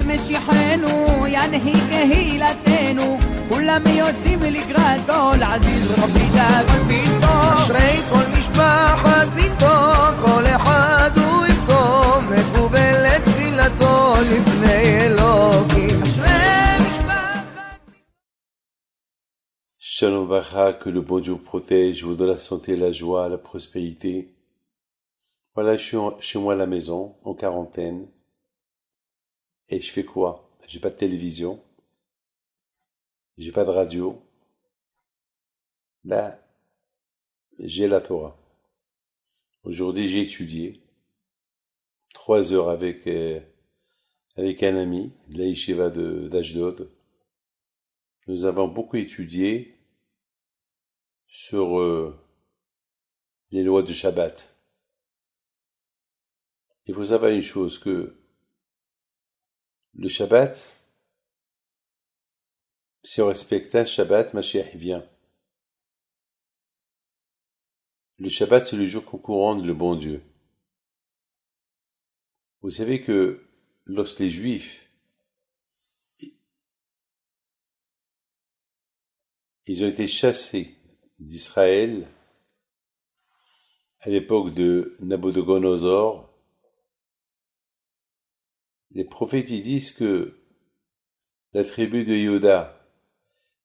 משיחנו ינהיג קהילתנו כולם יוצאים לקראתו לעזיז רבי דאגון ביתו אשרי כל משפחת ביתו כל אחד הוא איתו מקובלת תפילתו לפני אלוקים אשרי משפחת Shalom Vacha, que le bon Dieu vous protège, vous donne la santé, la joie, la prospérité. Voilà, je suis chez moi à la maison, en quarantaine. Et je fais quoi? J'ai pas de télévision. J'ai pas de radio. Ben, j'ai la Torah. Aujourd'hui, j'ai étudié 3 heures avec un ami de la yeshiva d'Ashdod. Nous avons beaucoup étudié sur les lois du Shabbat. Il faut savoir une chose, que le Shabbat, si on respecte un Shabbat, Mashiach vient. Le Shabbat, c'est le jour qu'on couronne le bon Dieu. Vous savez que lorsque les Juifs, ils ont été chassés d'Israël à l'époque de Nabucodonosor, les prophètes ils disent que la tribu de Yehuda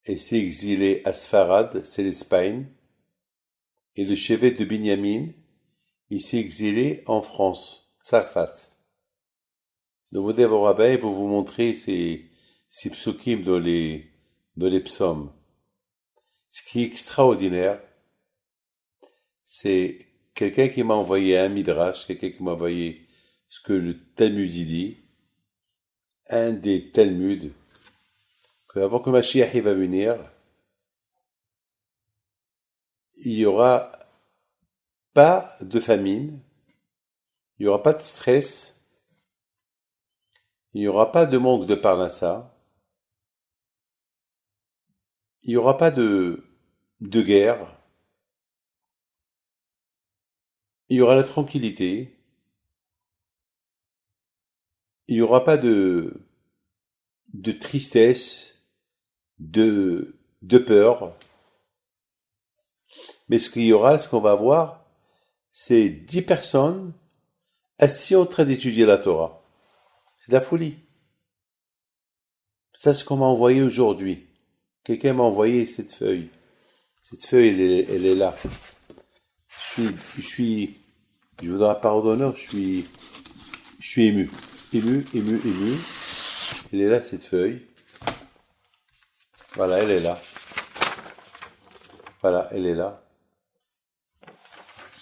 s'est exilée à Sfarad, c'est l'Espagne, et le chevet de Binyamin, il s'est exilé en France, Tzarfat. Donc, vos rabbins vont vous montrer ces psukim dans les psaumes. Ce qui est extraordinaire, c'est quelqu'un qui m'a envoyé un midrash, quelqu'un qui m'a envoyé ce que le Talmud dit, un des Talmuds, qu'avant que Mashiach va venir, il n'y aura pas de famine, il n'y aura pas de stress, il n'y aura pas de manque de parnassa, il n'y aura pas de guerre, il y aura la tranquillité, il n'y aura pas de tristesse, de peur, mais ce qu'il y aura, ce qu'on va voir, c'est 10 personnes assises en train d'étudier la Torah. C'est de la folie. Ça, c'est ce qu'on m'a envoyé aujourd'hui. Quelqu'un m'a envoyé cette feuille. Cette feuille, elle est là. Je vous donne la parole d'honneur, je suis ému. Ému. Elle est là, cette feuille. Voilà, elle est là. Voilà, elle est là.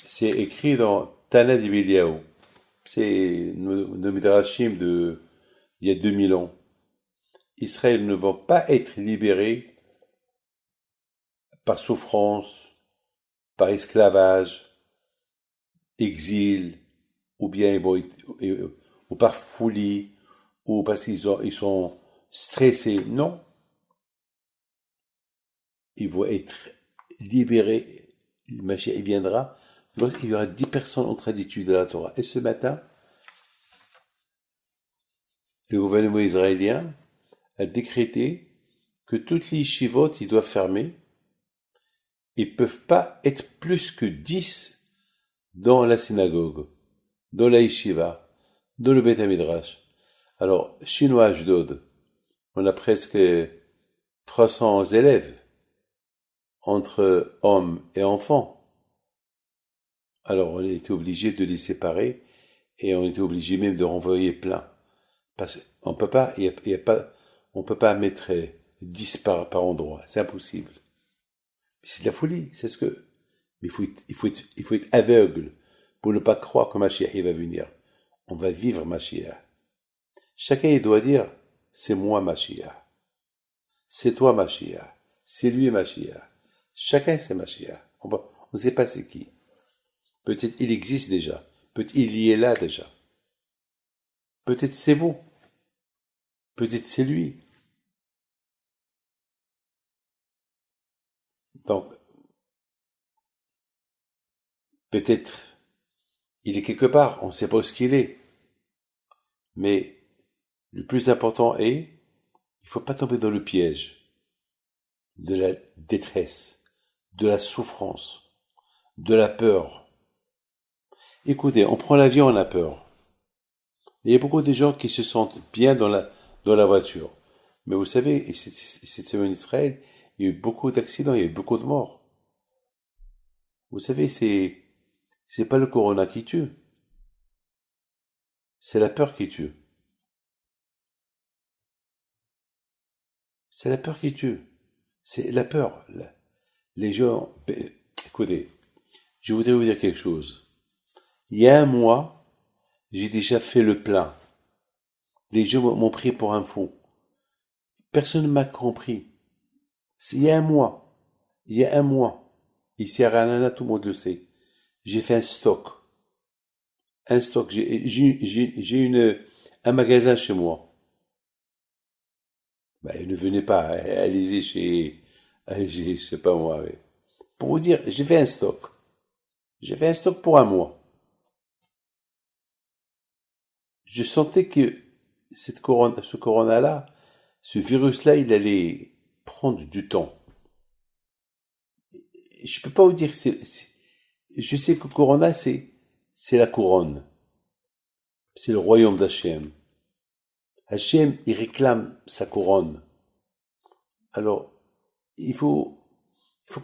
C'est écrit dans Tana d'Iliaou. C'est nos midrashim d'il y a 2000 ans. Israël ne va pas être libéré par souffrance, par esclavage, exil, ou bien ou par folie, ou parce qu'ils sont stressés. Non. Ils vont être libérés. Le Mashiach viendra lorsqu'il y aura 10 personnes en train d'étudier la Torah. Et ce matin, le gouvernement israélien a décrété que toutes les yeshivot, ils doivent fermer. Ils ne peuvent pas être plus que 10 dans la synagogue, dans la yeshiva, dans le Beth Midrash. Alors, chinois Ashdod, on a presque 300 élèves entre hommes et enfants. Alors, on a été obligé de les séparer et on était obligé même de renvoyer plein. Parce qu'on peut pas, on peut pas mettre 10 par endroit. C'est impossible. Mais c'est de la folie. C'est ce que, mais il faut être aveugle pour ne pas croire que Mashiach va venir. On va vivre Mashiach. Chacun, il doit dire, c'est moi Mashiach. C'est toi Mashiach. C'est lui Mashiach. Chacun, c'est Mashiach. On ne sait pas c'est qui. Peut-être il existe déjà. Peut-être il y est là déjà. Peut-être c'est vous. Peut-être c'est lui. Donc, peut-être il est quelque part, on ne sait pas où ce qu'il est. Mais Le plus important est, il ne faut pas tomber dans le piège de la détresse, de la souffrance, de la peur. Écoutez, on prend l'avion, on a peur. Il y a beaucoup de gens qui se sentent bien dans la voiture. Mais vous savez, cette semaine en Israël, il y a eu beaucoup d'accidents, il y a eu beaucoup de morts. Vous savez, c'est pas le corona qui tue. C'est la peur qui tue. C'est la peur qui tue. C'est la peur. Les gens... Écoutez, je voudrais vous dire quelque chose. Il y a un mois, j'ai déjà fait le plein. Les gens m'ont pris pour un fou. Personne ne m'a compris. Il y a un mois. Ici à Ranana, tout le monde le sait. J'ai fait un stock. J'ai un magasin chez moi. Ne venez pas, allez-y je sais pas moi. Mais pour vous dire, j'ai fait un stock. J'ai fait un stock pour un mois. Je sentais que ce corona-là, ce virus-là, il allait prendre du temps. Je peux pas vous dire, je sais que corona, c'est la couronne. C'est le royaume d'Hachem. Hachem, il réclame sa couronne. Alors, il faut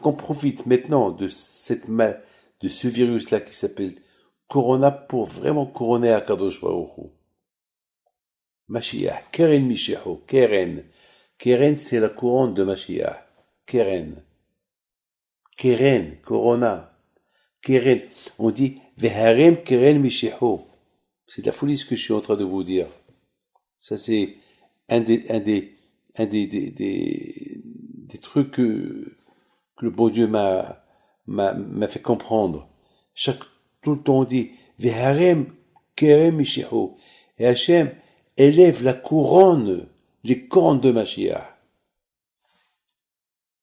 qu'on profite maintenant de ce virus-là qui s'appelle Corona pour vraiment couronner Akadosh Baruch Hu. Mashiach, Keren Mishiach, Keren. Keren, c'est la couronne de Mashiach. Keren, Corona. Keren. On dit Veharem Keren Mishiach. C'est de la folie ce que je suis en train de vous dire. Ça, c'est un des trucs que le bon Dieu m'a fait comprendre. Tout le temps on dit, Veharem kerem mishihu. Et Hachem élève la couronne, les cornes de Mashiach.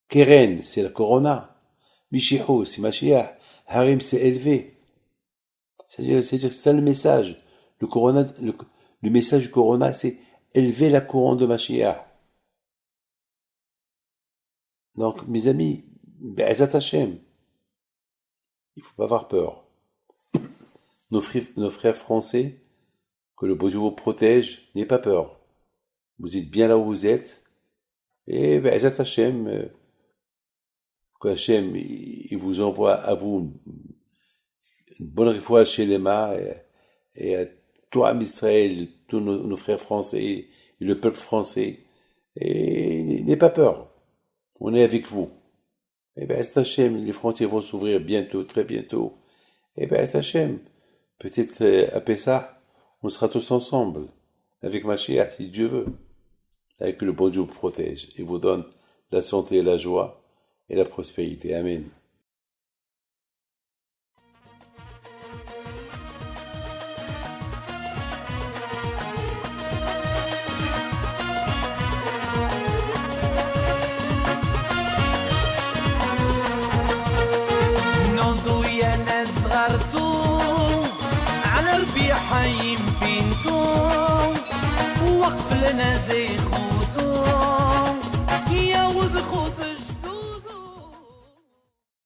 Keren, c'est la corona. Mishihu, c'est Mashiach. Harem, c'est élevé. C'est-à-dire, c'est ça le message. Le message du corona, c'est élever la couronne de Mashiach. Donc, mes amis, Be'ezat Hashem, il faut pas avoir peur. Nos frères français, que le beau Dieu vous protège, n'ayez pas peur. Vous êtes bien là où vous êtes. Et Be'ezat Hashem, que Hashem, il vous envoie à vous une bonne réfoua chez les mains et à toi, Israël, tous nos frères français et le peuple français. Et n'ayez pas peur. On est avec vous. Et Hashem, les frontières vont s'ouvrir bientôt, très bientôt. Et Hashem, peut-être à Pessah, on sera tous ensemble, avec Mashiach, si Dieu veut. Avec le bon Dieu vous protège et vous donne la santé, la joie et la prospérité. Amen. حيم بنتو وقف لنا زي خوتو يا وز خوت